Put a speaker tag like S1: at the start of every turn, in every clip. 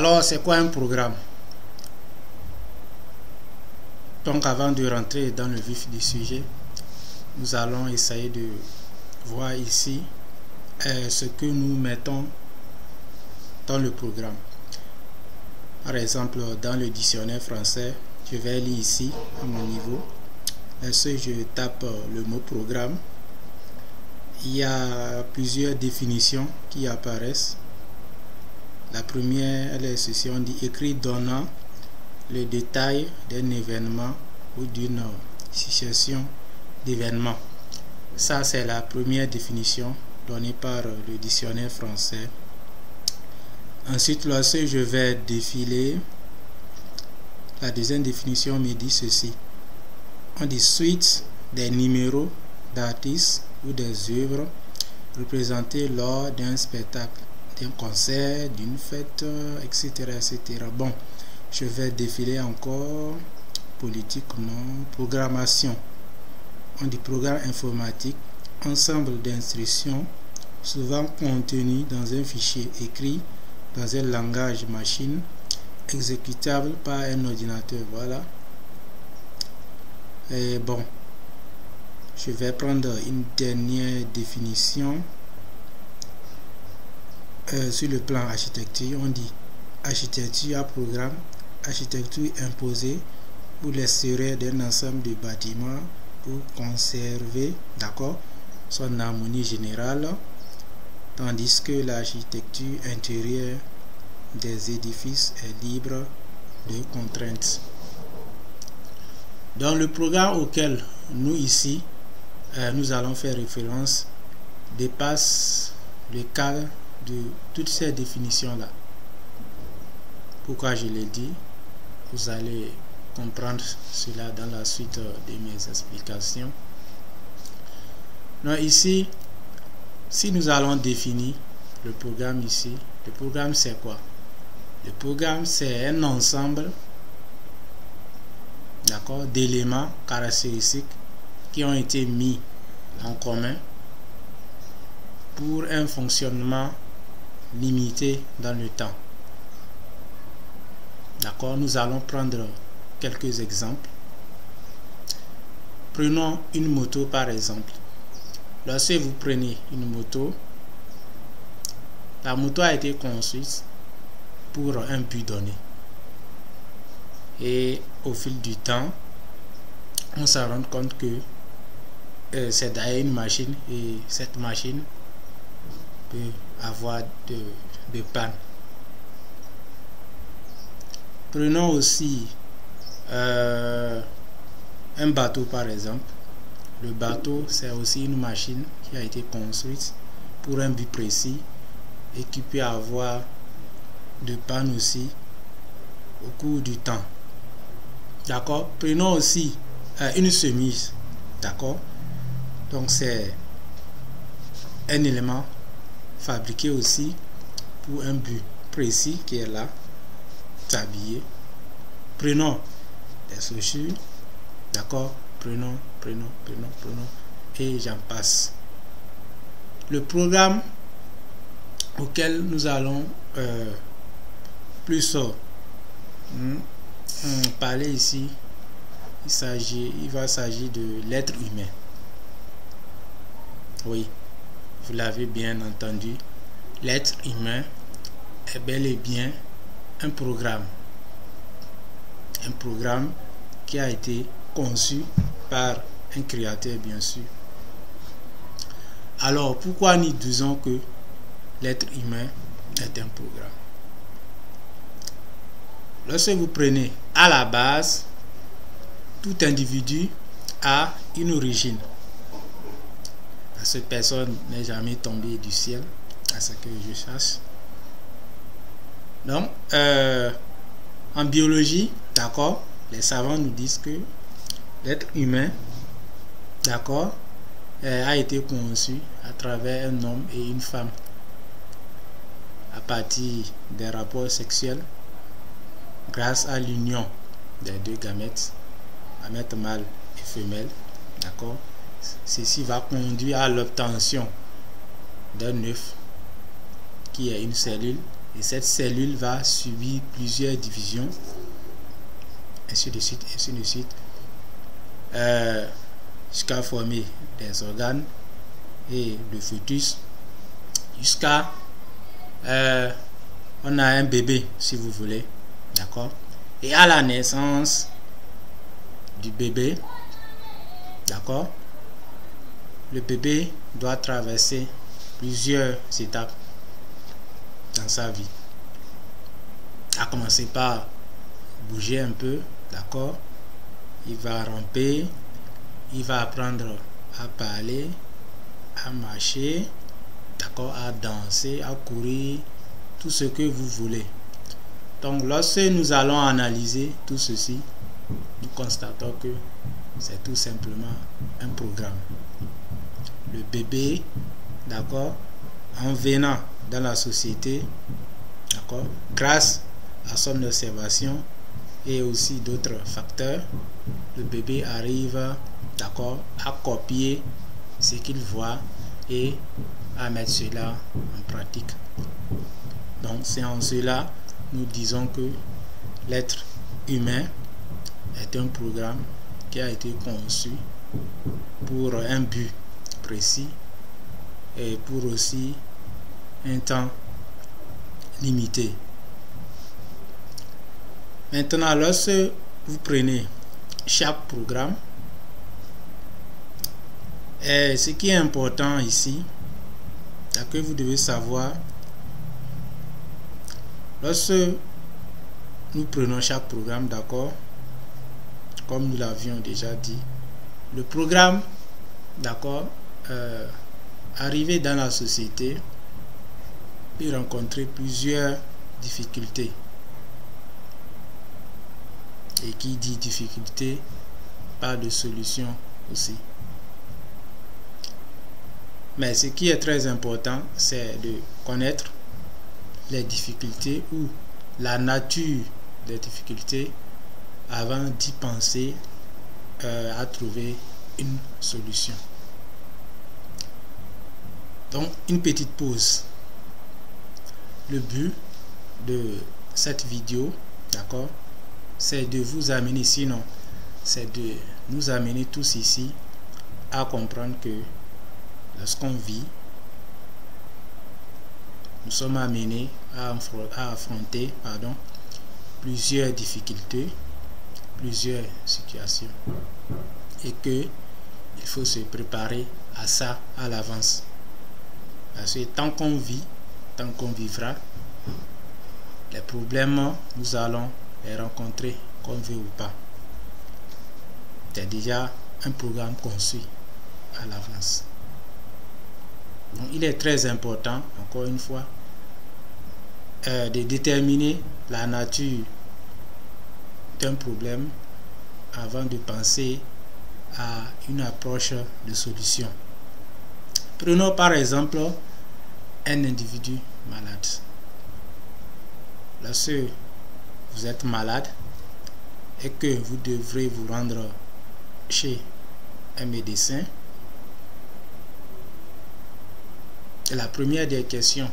S1: Alors, c'est quoi un programme? Donc, avant de rentrer dans le vif du sujet, nous allons essayer de voir ici ce que nous mettons dans le programme. Par exemple, dans le dictionnaire français, je vais lire ici à mon niveau. Si je tape le mot programme, il y a plusieurs définitions qui apparaissent. La première, elle est ceci, on dit écrit donnant le détail d'un événement ou d'une succession d'événements. Ça, c'est la première définition donnée par le dictionnaire français. Ensuite, lorsque je vais défiler, la deuxième définition me dit ceci. On dit suite des numéros d'artistes ou des œuvres représentées lors d'un spectacle, d'un concert, d'une fête, etc., etc. Bon, je vais défiler encore. Politique, non. Programmation. On dit programme informatique, ensemble d'instructions souvent contenues dans un fichier écrit dans un langage machine exécutable par un ordinateur. Voilà. Et bon, je vais prendre une dernière définition. Sur le plan architecture, on dit architecture à programme, architecture imposée pour l'extérieur d'un ensemble de bâtiments pour conserver, d'accord, son harmonie générale, tandis que l'architecture intérieure des édifices est libre de contraintes. Dans le programme auquel nous ici nous allons faire référence dépasse le cadre de toutes ces définitions là. Pourquoi je l'ai dit, vous allez comprendre cela dans la suite de mes explications. Donc ici, si nous allons définir le programme ici, le programme c'est quoi? Le programme c'est un ensemble, d'accord, d'éléments caractéristiques qui ont été mis en commun pour un fonctionnement limité dans le temps. D'accord, nous allons prendre quelques exemples. Prenons une moto par exemple. Lorsque vous prenez une moto, la moto a été construite pour un but donné. Et au fil du temps, on se rend compte que c'est d'ailleurs une machine et cette machine peut avoir de panne. Prenons aussi un bateau par exemple. Le bateau c'est aussi une machine qui a été construite pour un but précis et qui peut avoir de panne aussi au cours du temps. D'accord. Prenons aussi une chemise. D'accord. Donc c'est un élément fabriqué aussi pour un but précis qui est là, s'habiller. Prenons des chaussures, d'accord, prenons, et j'en passe. Le programme auquel nous allons plus parler ici, il va s'agir de l'être humain. Oui, vous l'avez bien entendu, l'être humain est bel et bien un programme qui a été conçu par un créateur bien sûr. Alors pourquoi nous disons que l'être humain est un programme? Lorsque vous prenez à la base, tout individu a une origine. Cette personne n'est jamais tombée du ciel, à ce que je sache. Donc, en biologie, d'accord, les savants nous disent que l'être humain, d'accord, a été conçu à travers un homme et une femme à partir des rapports sexuels grâce à l'union des deux gamètes mâle et femelle, d'accord. Ceci va conduire à l'obtention d'un œuf qui est une cellule Et cette cellule va subir plusieurs divisions, ainsi de suite, jusqu'à former des organes et le fœtus, jusqu'à on a un bébé, si vous voulez, d'accord. Et à la naissance du bébé, d'accord, le bébé doit traverser plusieurs étapes dans sa vie, à commencer par bouger un peu, d'accord. Il va ramper, il va apprendre à parler, à marcher, d'accord, à danser, à courir, tout ce que vous voulez. Donc lorsque nous allons analyser tout ceci, nous constatons que c'est tout simplement un programme. Le bébé, d'accord, en venant dans la société, d'accord, grâce à son observation et aussi d'autres facteurs, le bébé arrive, d'accord, à copier ce qu'il voit et à mettre cela en pratique. Donc c'est en cela nous disons que l'être humain est un programme qui a été conçu pour un but précis et pour aussi un temps limité. Maintenant, lorsque vous prenez chaque programme, et ce qui est important ici, c'est que vous devez savoir, lorsque nous prenons chaque programme, d'accord, comme nous l'avions déjà dit, le programme, d'accord, arrivé dans la société peut rencontrer plusieurs difficultés. Et qui dit difficulté, pas de solution aussi. Mais ce qui est très important, c'est de connaître les difficultés ou la nature des difficultés avant d'y penser à trouver une solution. Donc, une petite pause. Le but de cette vidéo, d'accord, c'est de vous amener, sinon c'est de nous amener tous ici à comprendre que lorsqu'on vit, nous sommes amenés à affronter plusieurs difficultés, plusieurs situations, et que il faut se préparer à ça à l'avance. Parce que tant qu'on vit, tant qu'on vivra, les problèmes, nous allons les rencontrer, qu'on veut ou pas. C'est déjà un programme conçu à l'avance. Donc il est très important, encore une fois, de déterminer la nature d'un problème avant de penser à une approche de solution. Prenons par exemple un individu malade. Lorsque vous êtes malade et que vous devrez vous rendre chez un médecin, la première des questions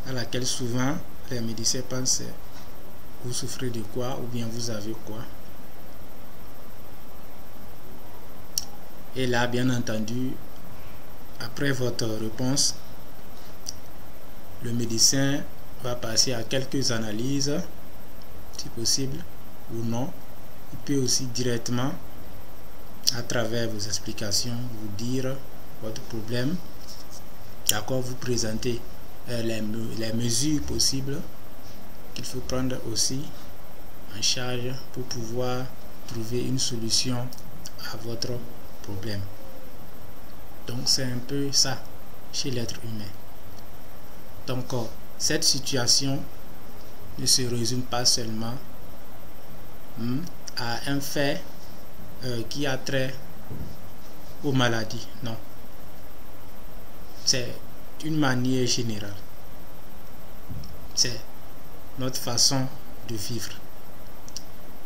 S1: à laquelle souvent les médecins pensent, c'est: vous souffrez de quoi, ou bien vous avez quoi? Et là, bien entendu, après votre réponse, le médecin va passer à quelques analyses, si possible ou non. Il peut aussi directement, à travers vos explications, vous dire votre problème, d'accord, vous présenter les mesures possibles qu'il faut prendre aussi en charge pour pouvoir trouver une solution à votre problème. Donc c'est un peu ça chez l'être humain. Donc cette situation ne se résume pas seulement à un fait qui a trait aux maladies, non. C'est une manière générale. C'est notre façon de vivre.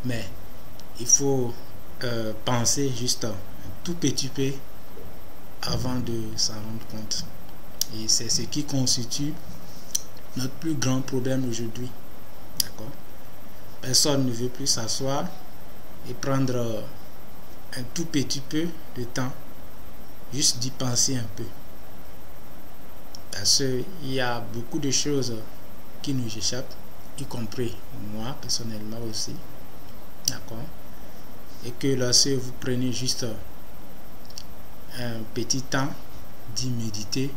S1: Mais il faut penser juste un tout petit peu avant de s'en rendre compte. Et c'est ce qui constitue notre plus grand problème aujourd'hui. D'accord? Personne ne veut plus s'asseoir et prendre un tout petit peu de temps, juste d'y penser un peu. Parce qu'il y a beaucoup de choses qui nous échappent, y compris moi personnellement aussi. D'accord? Et que lorsque vous prenez juste un petit temps d'y méditer,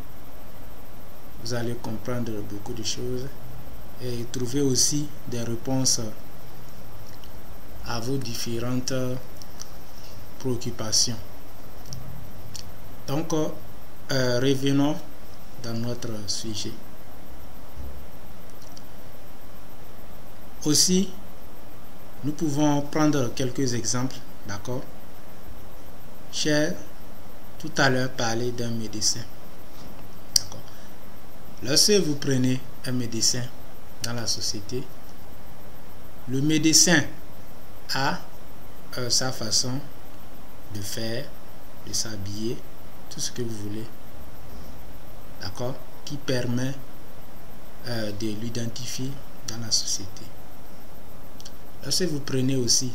S1: vous allez comprendre beaucoup de choses et trouver aussi des réponses à vos différentes préoccupations. Donc, revenons dans notre sujet. Aussi, nous pouvons prendre quelques exemples, d'accord? J'ai tout à l'heure parlé d'un médecin. D'accord? Lorsque vous prenez un médecin dans la société, le médecin a sa façon de faire, de s'habiller, tout ce que vous voulez, d'accord, qui permet de l'identifier dans la société. Lorsque vous prenez aussi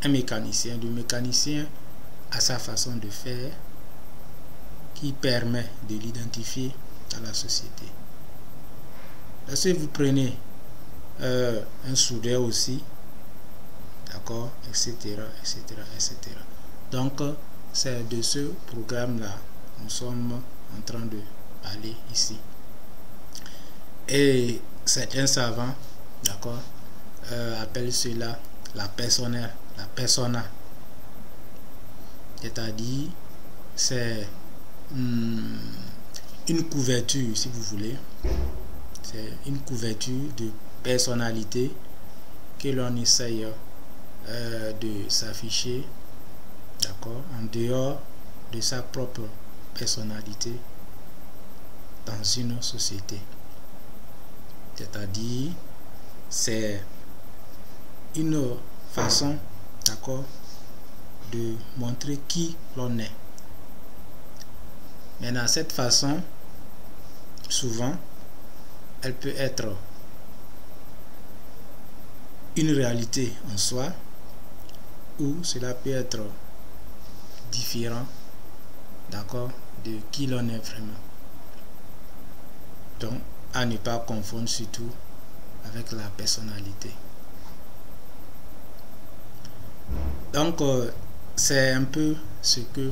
S1: un mécanicien, le mécanicien a sa façon de faire qui permet de l'identifier dans la société. Lorsque vous prenez un soudeur aussi, d'accord, etc., etc., etc. Donc, c'est de ce programme-là nous sommes en train de parler ici. Et certains savants, d'accord, appellent cela la persona. C'est-à-dire, c'est une couverture, si vous voulez. C'est une couverture de personnalité que l'on essaye de s'afficher, d'accord, en dehors de sa propre personnalité dans une société. C'est-à-dire, c'est une façon, d'accord, de montrer qui l'on est. Maintenant, cette façon, souvent, elle peut être une réalité en soi, ou cela peut être différent, d'accord, de qui l'on est vraiment. Donc, à ne pas confondre surtout avec la personnalité. Donc, c'est un peu ce que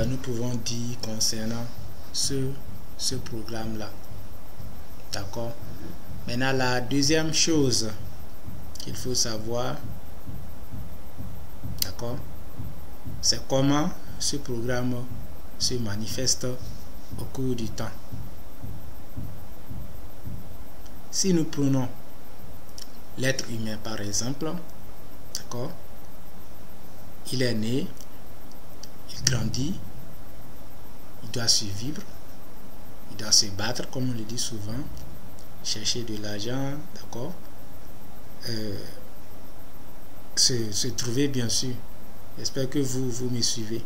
S1: nous pouvons dire concernant ce programme-là. D'accord? Maintenant, la deuxième chose qu'il faut savoir, d'accord, c'est comment ce programme se manifeste au cours du temps. Si nous prenons l'être humain par exemple, d'accord, il est né, il grandit, il doit survivre, il doit se battre comme on le dit souvent, chercher de l'argent, d'accord, se trouver bien sûr. J'espère que vous me suivez,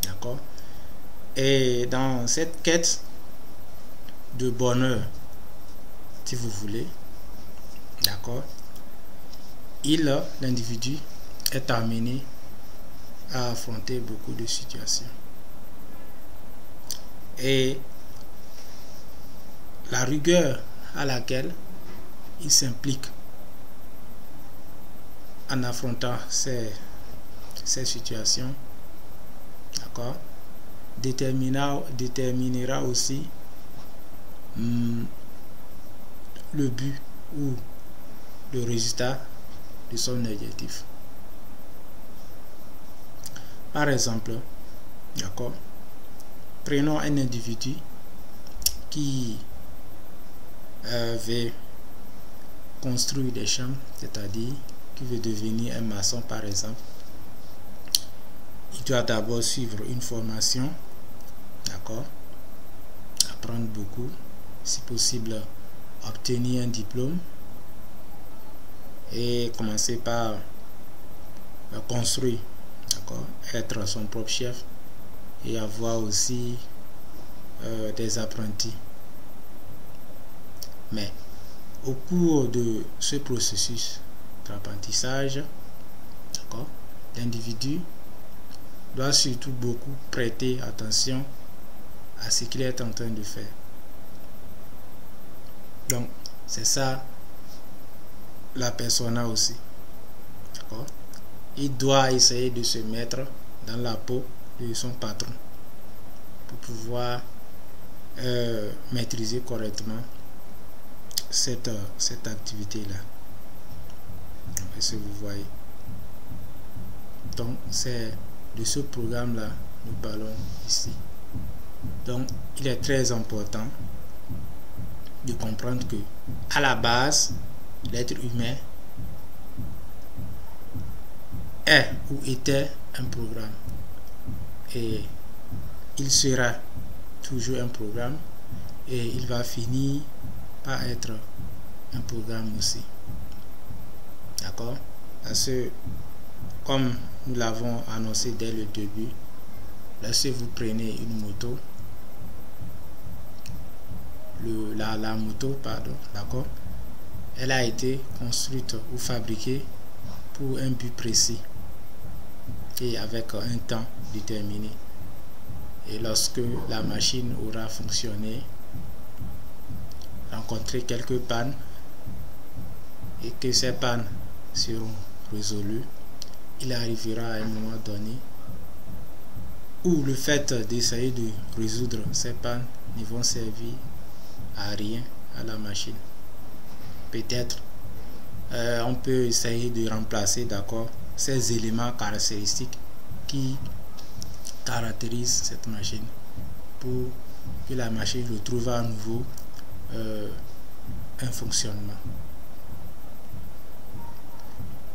S1: d'accord. Et dans cette quête de bonheur, si vous voulez, d'accord, l'individu est amené à affronter beaucoup de situations. Et la rigueur à laquelle il s'implique en affrontant ces situations, d'accord, déterminera aussi le but ou le résultat de son objectif. Par exemple, d'accord, prenons un individu qui veut construire des champs, c'est-à-dire qui veut devenir un maçon par exemple. Il doit d'abord suivre une formation, d'accord, apprendre beaucoup, si possible obtenir un diplôme et commencer par construire, d'accord, être son propre chef et avoir aussi des apprentis. Mais au cours de ce processus d'apprentissage, d'accord, l'individu doit surtout beaucoup prêter attention à ce qu'il est en train de faire. Donc, c'est ça la persona aussi. D'accord? Il doit essayer de se mettre dans la peau de son patron pour pouvoir maîtriser correctement cette activité-là. Est-ce que vous voyez? Donc, c'est de ce programme-là nous parlons ici. Donc, il est très important de comprendre que, à la base, l'être humain est ou était un programme. Et il sera toujours un programme et il va finir par être un programme aussi. D'accord? Parce que, comme nous l'avons annoncé dès le début, lorsque vous prenez une moto, la moto, pardon, d'accord, elle a été construite ou fabriquée pour un but précis et avec un temps déterminé. Et lorsque la machine aura fonctionné, rencontré quelques pannes et que ces pannes seront résolues, il arrivera à un moment donné où le fait d'essayer de résoudre ces pannes ne vont servir à rien à la machine. Peut-être on peut essayer de remplacer, d'accord, ces éléments caractéristiques qui caractérisent cette machine pour que la machine retrouve à nouveau un fonctionnement.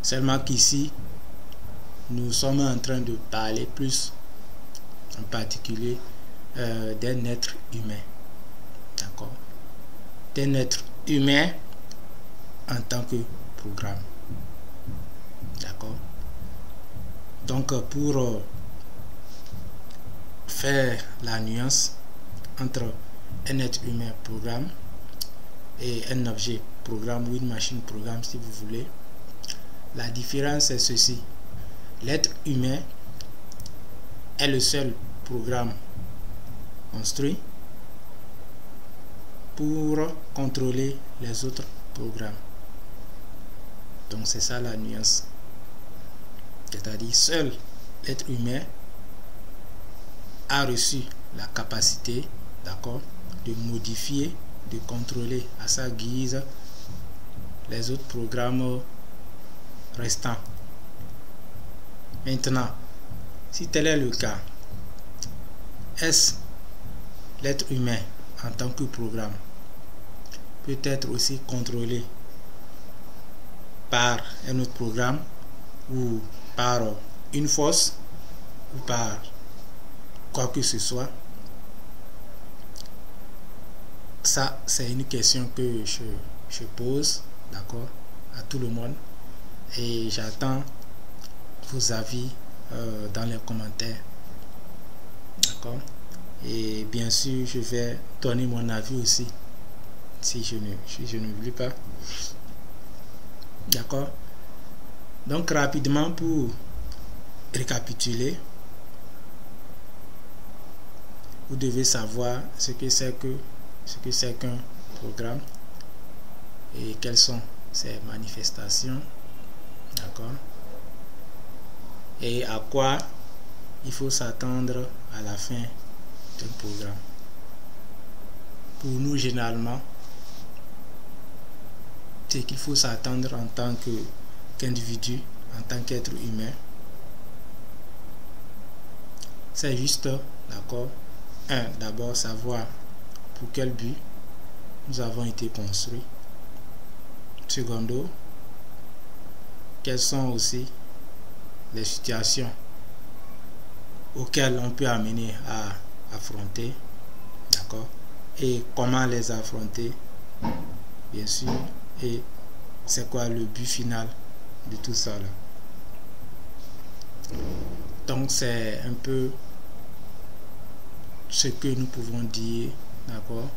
S1: Seulement qu'ici, nous sommes en train de parler plus en particulier d'un être humain. D'accord? D'un être humain en tant que programme. D'accord? Donc, pour faire la nuance entre un être humain programme et un objet programme ou une machine programme, si vous voulez, la différence est ceci. L'être humain est le seul programme construit pour contrôler les autres programmes. Donc c'est ça la nuance. C'est-à-dire seul l'être humain a reçu la capacité, d'accord, de modifier, de contrôler à sa guise les autres programmes restants. Maintenant, si tel est le cas, est-ce l'être humain en tant que programme peut être aussi contrôlé par un autre programme ou par une force ou par quoi que ce soit? Ça, c'est une question que je pose, d'accord, à tout le monde, et j'attends vos avis dans les commentaires, d'accord. Et bien sûr, je vais donner mon avis aussi, si je n'oublie pas, d'accord. Donc rapidement, pour récapituler, vous devez savoir ce que c'est qu'un programme et quelles sont ses manifestations, d'accord, et à quoi il faut s'attendre à la fin d'un programme. Pour nous, généralement, c'est qu'il faut s'attendre en tant qu'individu, en tant qu'être humain. C'est juste, d'accord, d'abord savoir pour quel but nous avons été construits. Secondo, quelles sont aussi les situations auxquelles on peut amener à affronter, d'accord, et comment les affronter, bien sûr, et c'est quoi le but final de tout ça là. Donc c'est un peu ce que nous pouvons dire, d'accord,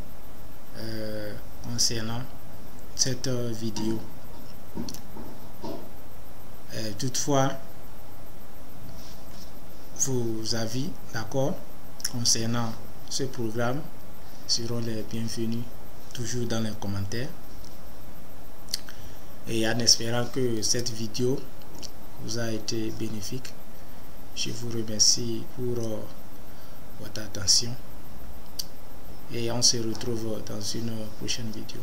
S1: concernant cette vidéo. Toutefois, vos avis, d'accord, concernant ce programme seront les bienvenus toujours dans les commentaires. Et en espérant que cette vidéo vous a été bénéfique, je vous remercie pour votre attention et on se retrouve dans une prochaine vidéo.